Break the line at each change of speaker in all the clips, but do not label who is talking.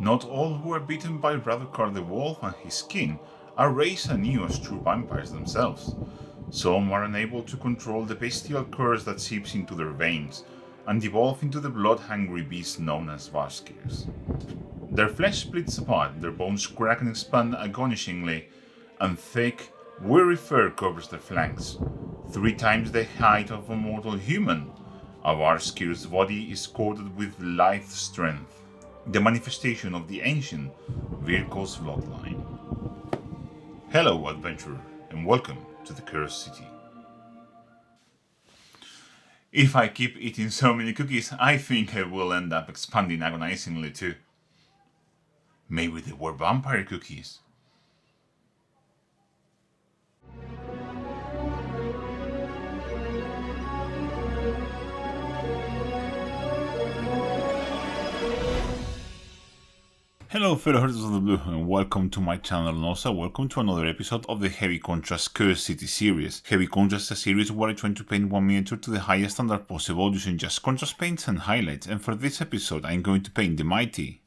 Not all who are bitten by Radukar the Wolf and his kin are raised anew as true vampires themselves. Some are unable to control the bestial curse that seeps into their veins and evolve into the blood-hungry beasts known as Vargskyrs. Their flesh splits apart, their bones crack and expand agonizingly, and thick, weary fur covers their flanks. 3 times the height of a mortal human, a Vargskyr's body is coated with lithe strength, the manifestation of the ancient Virkos bloodline. Hello, adventurer, and welcome to the Cursed City. If I keep eating so many cookies, I think I will end up expanding agonizingly too. Maybe they were vampire cookies. Hello fellow Hunters of the Blue, and welcome to my channel, and also welcome to another episode of the Heavy Contrast Cursed City series. Heavy Contrast is a series where I try to paint one miniature to the highest standard possible using just contrast paints and highlights, and for this episode I'm going to paint the mighty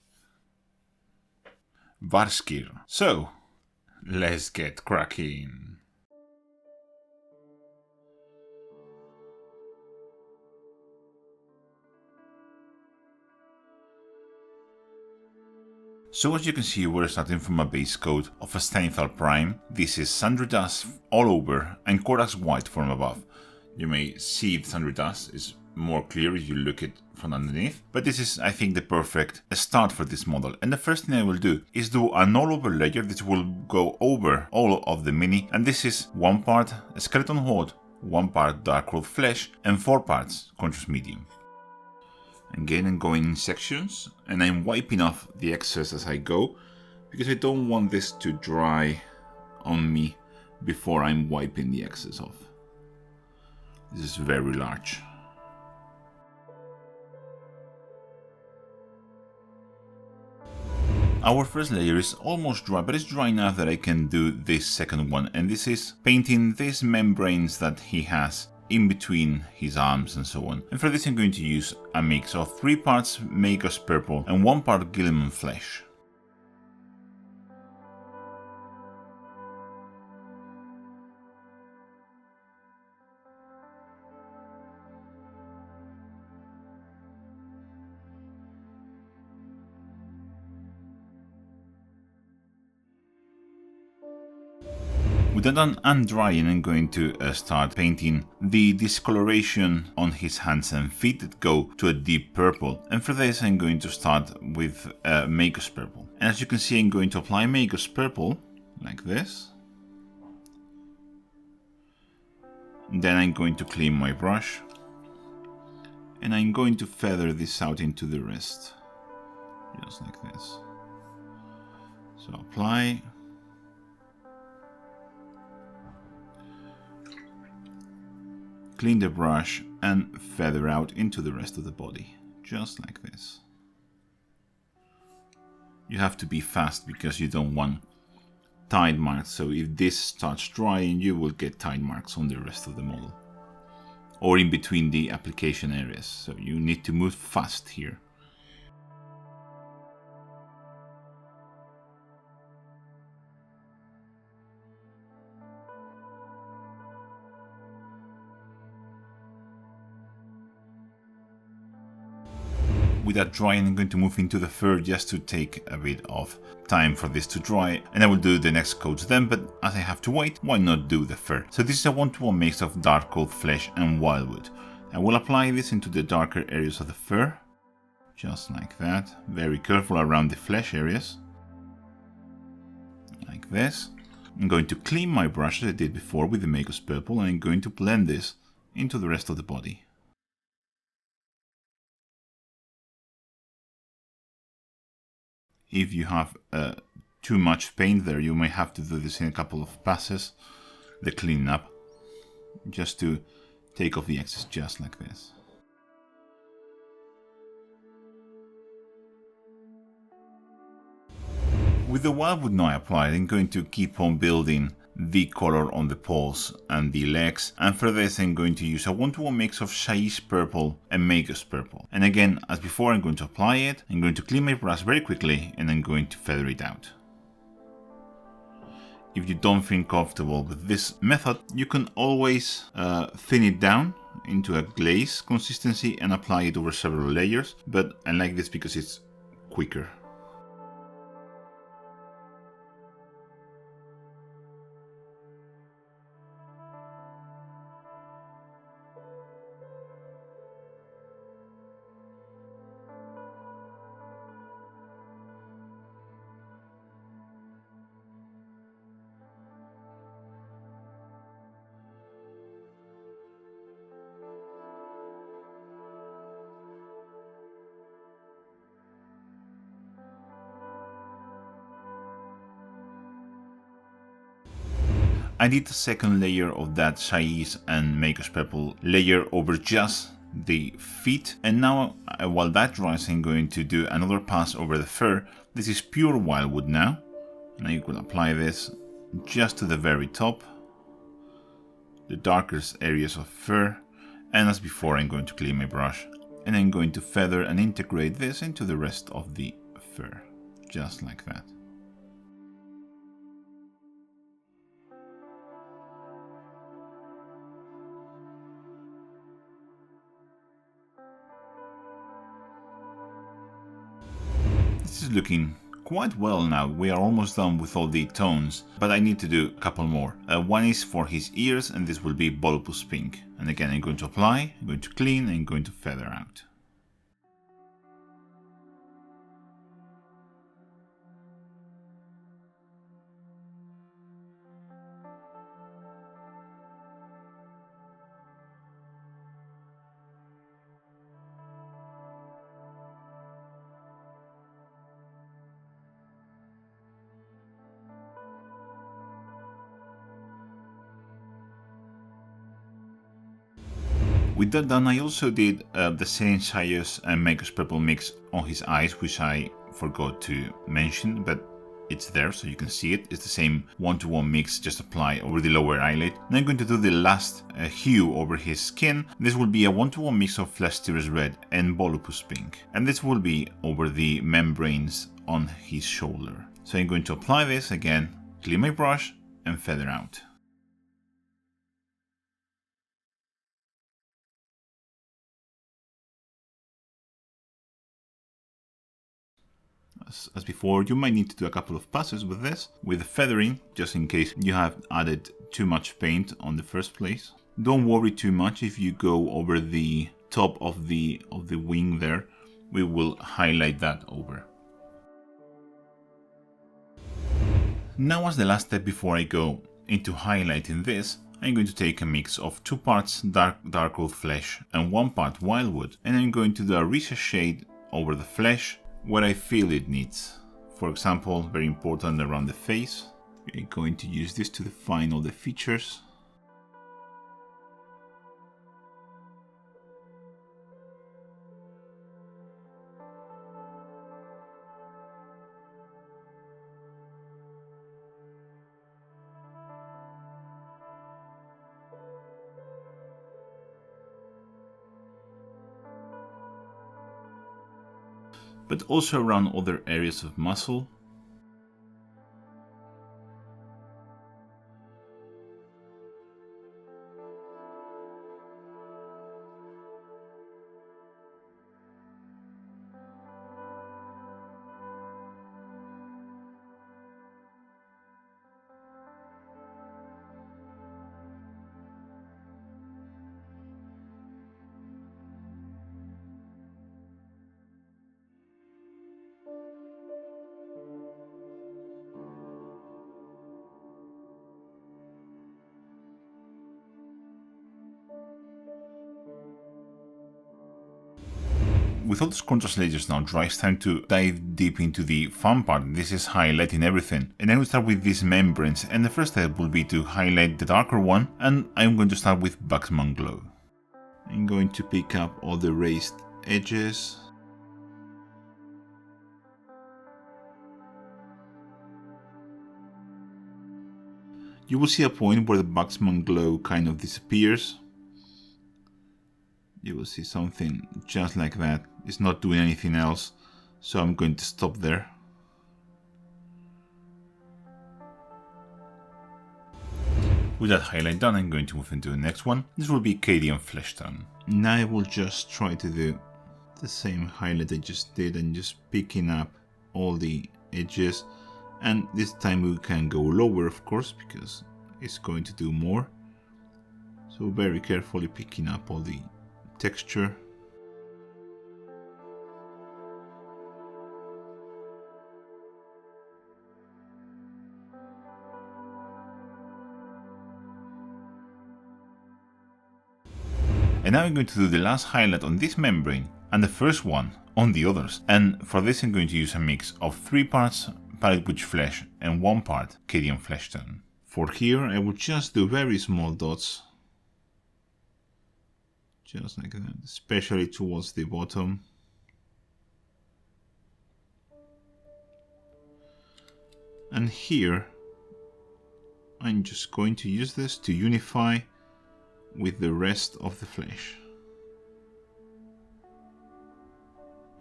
Vargskyr. So, let's get cracking. So as you can see, we're starting from a base coat of a Steinthal Prime. This is Sandry Dust all over and Corax White from above. You may see the Sandry Dust is more clear if you look at it from underneath, but this is, I think, the perfect start for this model. And the first thing I will do is do an all over layer that will go over all of the mini, and this is 1 part skeleton horde, 1 part dark road flesh, and 4 parts contrast medium. Again, I'm going in sections, and I'm wiping off the excess as I go, because I don't want this to dry on me before I'm wiping the excess off. This is very large. Our first layer is almost dry, but it's dry enough that I can do this second one, and this is painting these membranes that he has in between his arms and so on. And for this I'm going to use a mix of 3 parts Magus Purple and 1 part Guilliman Flesh. With that done and drying, I'm going to start painting the discoloration on his hands and feet that go to a deep purple. And for this I'm going to start with Magus Purple. And as you can see, I'm going to apply Magus Purple like this. Then I'm going to clean my brush. And I'm going to feather this out into the rest. Just like this. So apply. Clean the brush and feather out into the rest of the body, just like this. You have to be fast because you don't want tide marks, so if this starts drying you will get tide marks on the rest of the model. Or in between the application areas, so you need to move fast here. With that drying, I'm going to move into the fur just to take a bit of time for this to dry, and I will do the next coats then, but as I have to wait, why not do the fur? So this is a 1-to-1 mix of dark coat flesh and wildwood. I will apply this into the darker areas of the fur, just like that, very careful around the flesh areas, like this. I'm going to clean my brush as I did before with the Magus Purple, and I'm going to blend this into the rest of the body. If you have too much paint there, you may have to do this in a couple of passes, the cleaning up, just to take off the excess, just like this. With the wildwood now applied, I'm going to keep on building the color on the poles and the legs, and for this I'm going to use a 1-to-1 mix of Shaii's purple and Magus purple. And again, as before, I'm going to apply it, I'm going to clean my brush very quickly, and I'm going to feather it out. If you don't feel comfortable with this method, you can always thin it down into a glaze consistency and apply it over several layers, but I like this because it's quicker. I did a second layer of that Shaii's and Magus purple layer over just the feet, and now while that dries I'm going to do another pass over the fur. This is pure wildwood now, and I will apply this just to the very top, the darkest areas of fur, and as before I'm going to clean my brush and I'm going to feather and integrate this into the rest of the fur, just like that. This is looking quite well now. We are almost done with all the tones, but I need to do a couple more. One is for his ears, and this will be Volupus Pink. And again, I'm going to apply, I'm going to clean, and I'm going to feather out. With that done, I also did the same Shaii's and Magus purple mix on his eyes, which I forgot to mention, but it's there so you can see it. It's the same 1-to-1 mix, just apply over the lower eyelid. Now I'm going to do the last hue over his skin. This will be a 1-to-1 mix of Flesh-Tear's Red and Volupus Pink, and this will be over the membranes on his shoulder. So I'm going to apply this again, clean my brush, and feather out. As before, you might need to do a couple of passes with this, with the feathering, just in case you have added too much paint on the first place. Don't worry too much if you go over the top of the wing there. We will highlight that over. Now, as the last step before I go into highlighting this, I'm going to take a mix of 2 parts dark oak flesh and 1 part wildwood, and I'm going to do a recess shade over the flesh where I feel it needs. For example, very important around the face. I'm going to use this to define all the features. But also around other areas of muscle. With all those contrast layers now dry, it's time to dive deep into the fun part. This is highlighting everything. And I will start with these membranes, and the first step will be to highlight the darker one, and I'm going to start with Buxman Glow. I'm going to pick up all the raised edges. you will see a point where the Baxman glow kind of disappears. You will see something just like that. It's not doing anything else, so I'm going to stop there. With that highlight done, I'm going to move into the next one. This will be Cadian Flesh Tone. Now I will just try to do the same highlight I just did and just picking up all the edges. And this time we can go lower, of course, because it's going to do more. So very carefully picking up all the texture. And now I'm going to do the last highlight on this membrane and the first one on the others. And for this I'm going to use a mix of 3 parts Palette Witch Flesh and 1 part Cadian Flesh Tone. For here I will just do very small dots. Just like that, especially towards the bottom. And here I'm just going to use this to unify with the rest of the flesh.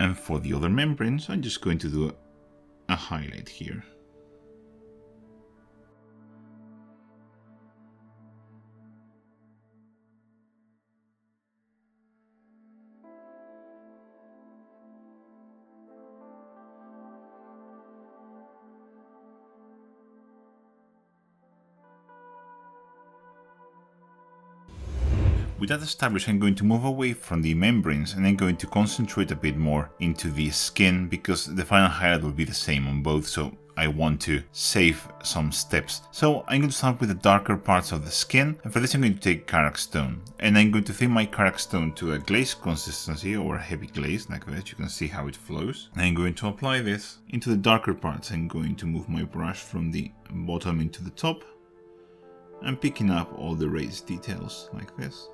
And for the other membranes, I'm just going to do a highlight here. With that established, I'm going to move away from the membranes and I'm going to concentrate a bit more into the skin because the final highlight will be the same on both, so I want to save some steps. So I'm going to start with the darker parts of the skin, and for this I'm going to take Karak Stone. And I'm going to thin my Karak Stone to a glaze consistency or a heavy glaze like that. You can see how it flows. And I'm going to apply this into the darker parts. I'm going to move my brush from the bottom into the top and picking up all the raised details like this.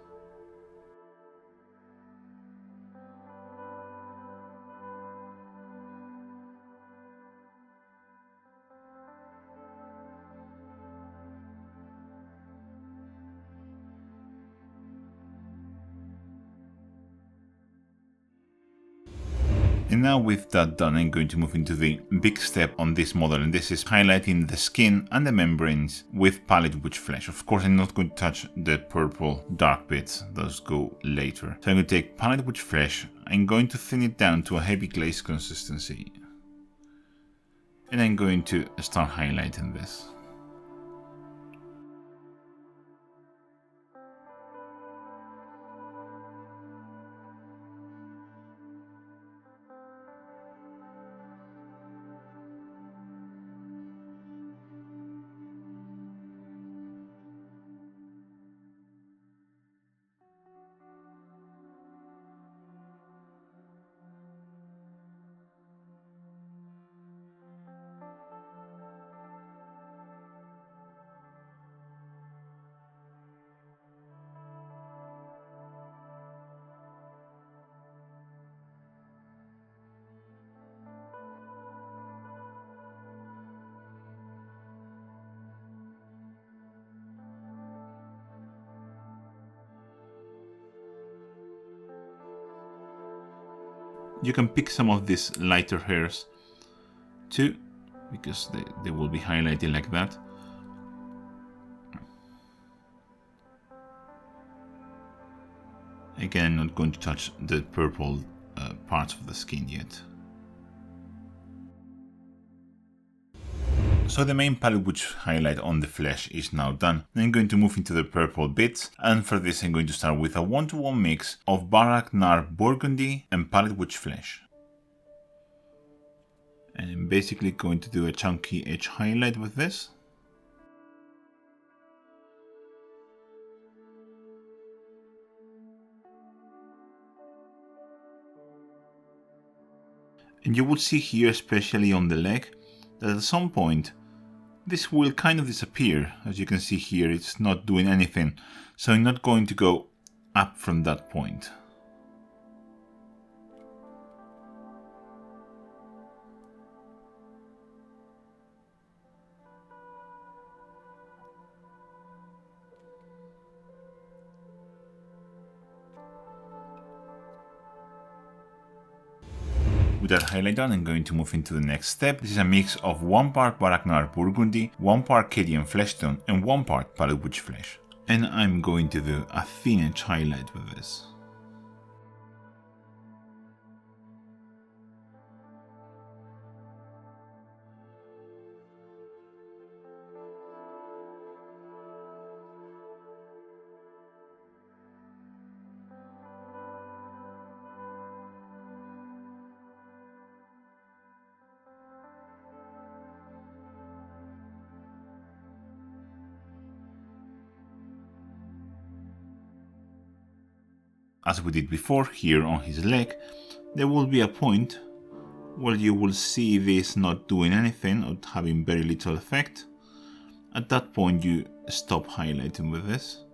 And now with that done, I'm going to move into the big step on this model, and this is highlighting the skin and the membranes with Palette Witch Flesh. Of course, I'm not going to touch the purple dark bits, those go later. So I'm going to take Palette Witch Flesh, I'm going to thin it down to a heavy glaze consistency. And I'm going to start highlighting this. You can pick some of these lighter hairs too, because they will be highlighted like that. Again, I'm not going to touch the purple parts of the skin yet. So the main Palette Witch highlight on the flesh is now done. I'm going to move into the purple bits, and for this I'm going to start with a 1-to-1 mix of Barak Nar Burgundy and Palette Witch Flesh. And I'm basically going to do a chunky edge highlight with this. And you will see here, especially on the leg, that at some point this will kind of disappear. As you can see here, it's not doing anything, so I'm not going to go up from that point. With that highlight done, I'm going to move into the next step. This is a mix of 1 part Baragnar Burgundy, 1 part Cadian Fleshtone, and 1 part Pallid Witch Flesh. And I'm going to do a thin edge highlight with this. As we did before, here on his leg, there will be a point where you will see this not doing anything or having very little effect. At that point you stop highlighting with this,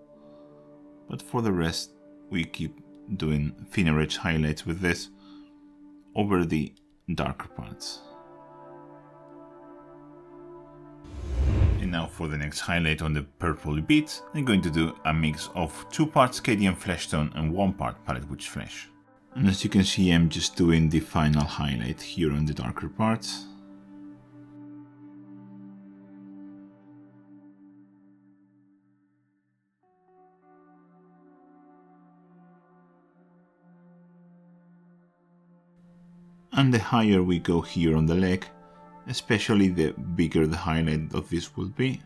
but for the rest we keep doing thinner edge highlights with this over the darker parts. And now for the next highlight on the purple bits, I'm going to do a mix of 2 parts Cadian Fleshtone and 1 part Pallid Witch Flesh. And as you can see, I'm just doing the final highlight here on the darker parts. And the higher we go here on the leg, especially the bigger the highlight of this will be.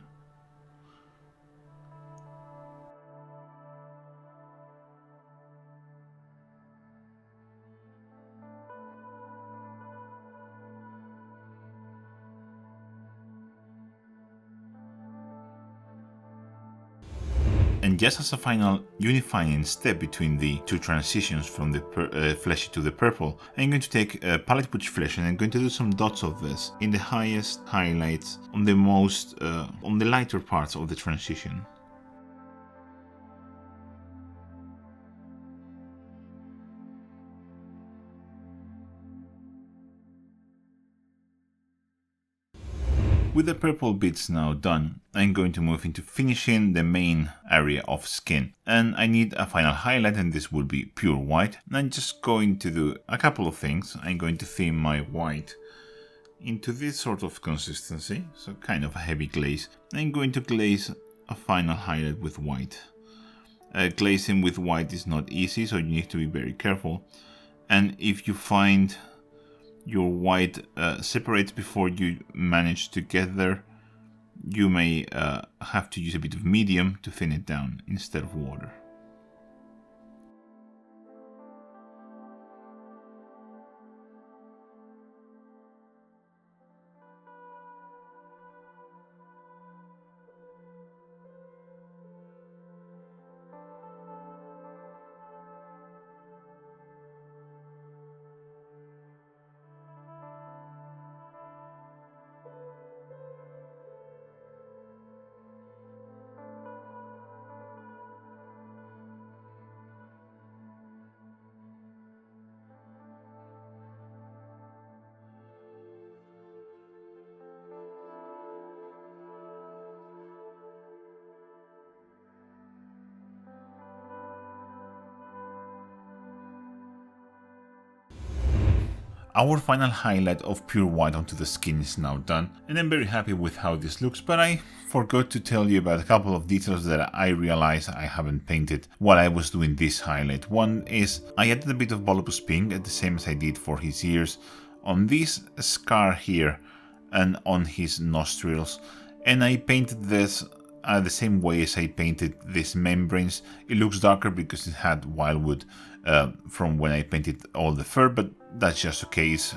And just as a final unifying step between the two transitions from the fleshy to the purple, I'm going to take Pallid Witch Flesh and I'm going to do some dots of this in the highest highlights on the most, on the lighter parts of the transition. With the purple bits now done, I'm going to move into finishing the main area of skin. And I need a final highlight, and this will be pure white. And I'm just going to do a couple of things. I'm going to thin my white into this sort of consistency, so kind of a heavy glaze. I'm going to glaze a final highlight with white. Glazing with white is not easy, so you need to be very careful. And if you find your white separates before you manage to get there, you may have to use a bit of medium to thin it down instead of water. Our final highlight of pure white onto the skin is now done, and I'm very happy with how this looks, but I forgot to tell you about a couple of details that I realized I haven't painted while I was doing this highlight. One is I added a bit of Volupus pink, the same as I did for his ears, on this scar here and on his nostrils, and I painted this the same way as I painted these membranes. It looks darker because it had wildwood from when I painted all the fur, but that's just okay. It's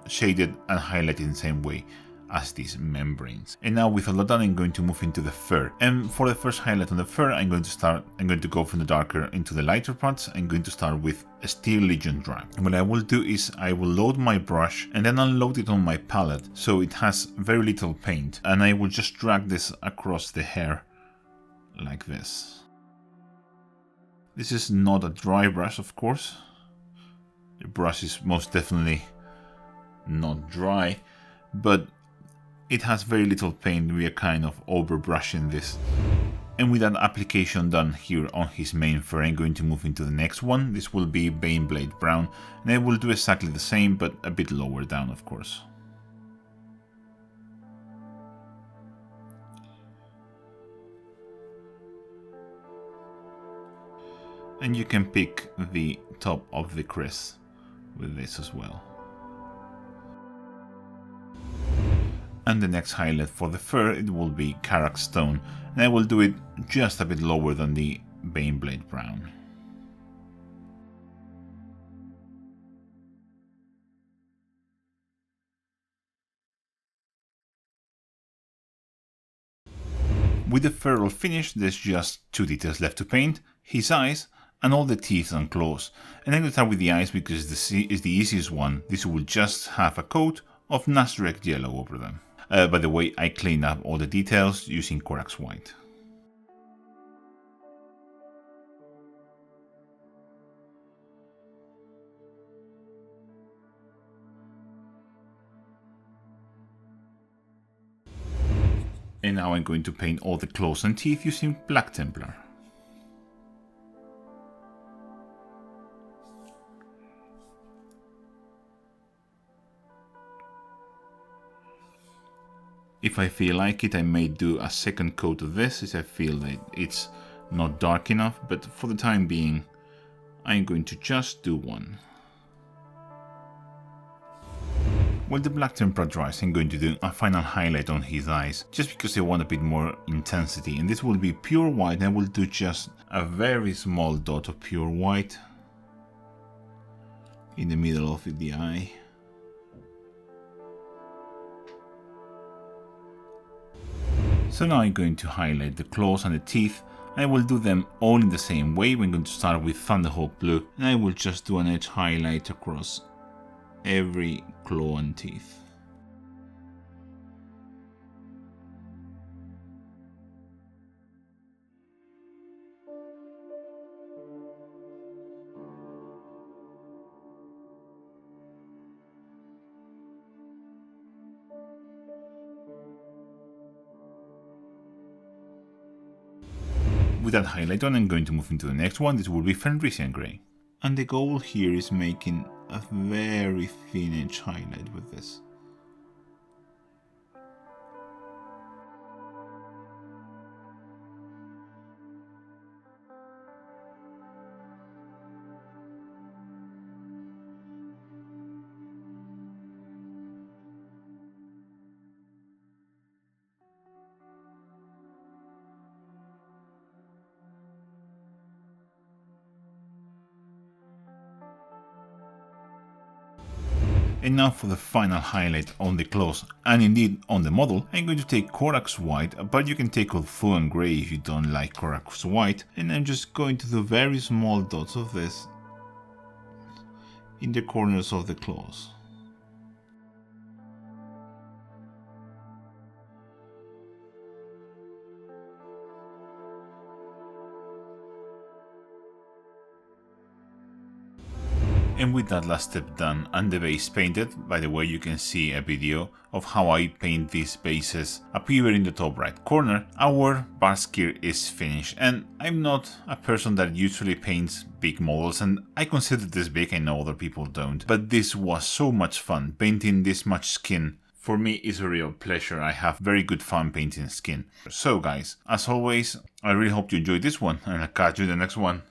shaded and highlighted in the same way as these membranes. And now with all that done, I'm going to move into the fur. And for the first highlight on the fur, I'm going to go from the darker into the lighter parts. I'm going to start with a Steel Legion drag. And what I will do is I will load my brush and then unload it on my palette so it has very little paint. And I will just drag this across the hair like this. This is not a dry brush, of course. The brush is most definitely not dry, but it has very little paint. We are kind of over brushing this And with that application done here on his main fur, I'm going to move into the next one. This will be Baneblade Brown, and I will do exactly the same, but a bit lower down, of course. And you can pick the top of the crest with this as well. And the next highlight for the fur, it will be Karak Stone, and I will do it just a bit lower than the Baneblade Brown. With the fur all finished, there's just two details left to paint, his eyes and all the teeth and claws. And I'm going to start with the eyes because this is the easiest one. This will just have a coat of Nazareth yellow over them. By the way, I cleaned up all the details using Corax White. And now I'm going to paint all the claws and teeth using Black Templar. If I feel like it, I may do a second coat of this if I feel that it's not dark enough, but for the time being, I'm going to just do one. While the Black Templar dries, I'm going to do a final highlight on his eyes, just because I want a bit more intensity, and this will be pure white, and I will do just a very small dot of pure white in the middle of the eye. So now I'm going to highlight the claws and the teeth. I will do them all in the same way. We're going to start with Thunderhawk Blue, and I will just do an edge highlight across every claw and teeth. With that highlight on, I'm going to move into the next one. This will be Fenrisian Grey. And the goal here is making a very thin edge highlight with this. And now for the final highlight on the claws, and indeed on the model, I'm going to take Corax White, but you can take Ulthuan Grey if you don't like Corax White, and I'm just going to do very small dots of this in the corners of the claws. And with that last step done and the base painted, by the way, you can see a video of how I paint these bases up here in the top right corner. Our Vargskyr is finished, and I'm not a person that usually paints big models, and I consider this big. I know other people don't, but this was so much fun. Painting this much skin for me is a real pleasure. I have very good fun painting skin. So guys, as always, I really hope you enjoyed this one, and I'll catch you in the next one.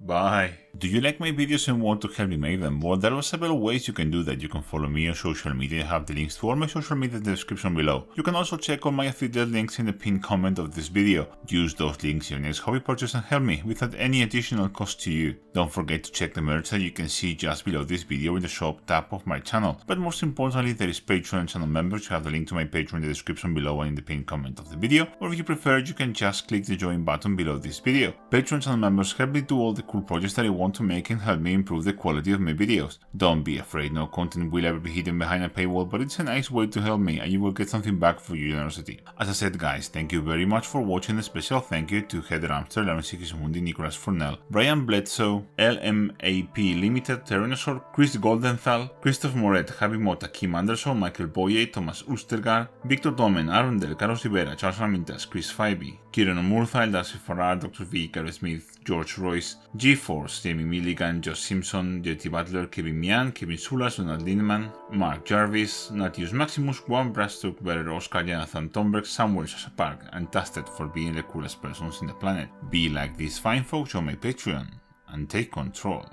Bye. Do you like my videos and want to help me make them? Well, there are several ways you can do that. You can follow me on social media. I have the links to all my social media in the description below. You can also check all my affiliate links in the pinned comment of this video. Use those links in your next hobby purchase and help me without any additional cost to you. Don't forget to check the merch that you can see just below this video in the shop tab of my channel. But most importantly, there is Patreon and channel members. You have the link to my Patreon in the description below and in the pinned comment of the video. Or if you prefer, you can just click the join button below this video. Patreon channel members help me do all the cool projects that I want want to make and help me improve the quality of my videos. Don't be afraid, no content will ever be hidden behind a paywall, but it's a nice way to help me and you will get something back for your generosity. As I said guys, thank you very much for watching. A special thank you to Heather Amster, Lauren Sigismundi, Nicholas Furnell, Brian Bledsoe, LMAP Limited, Tyrannosaur, Chris Goldenthal, Christoph Moret, Javi Mota, Kim Anderson, Michael Boye, Thomas Ustergaard, Victor Domen, Aaron Del, Carlos Rivera, Charles Ramintas, Chris Fyvey, Kieran O'Murthail, Darcy Farrar, Dr. V, Gary Smith, George Royce, G-Force, Jamie Milligan, Josh Simpson, JT Butler, Kevin Mian, Kevin Sulas, Donald Lindemann, Mark Jarvis, Natius Maximus, Juan Brastook, Better Oscar, Jonathan Thornberg, Samuel Park, and Tasted for being the coolest persons in the planet. Be like these fine folks on my Patreon and take control.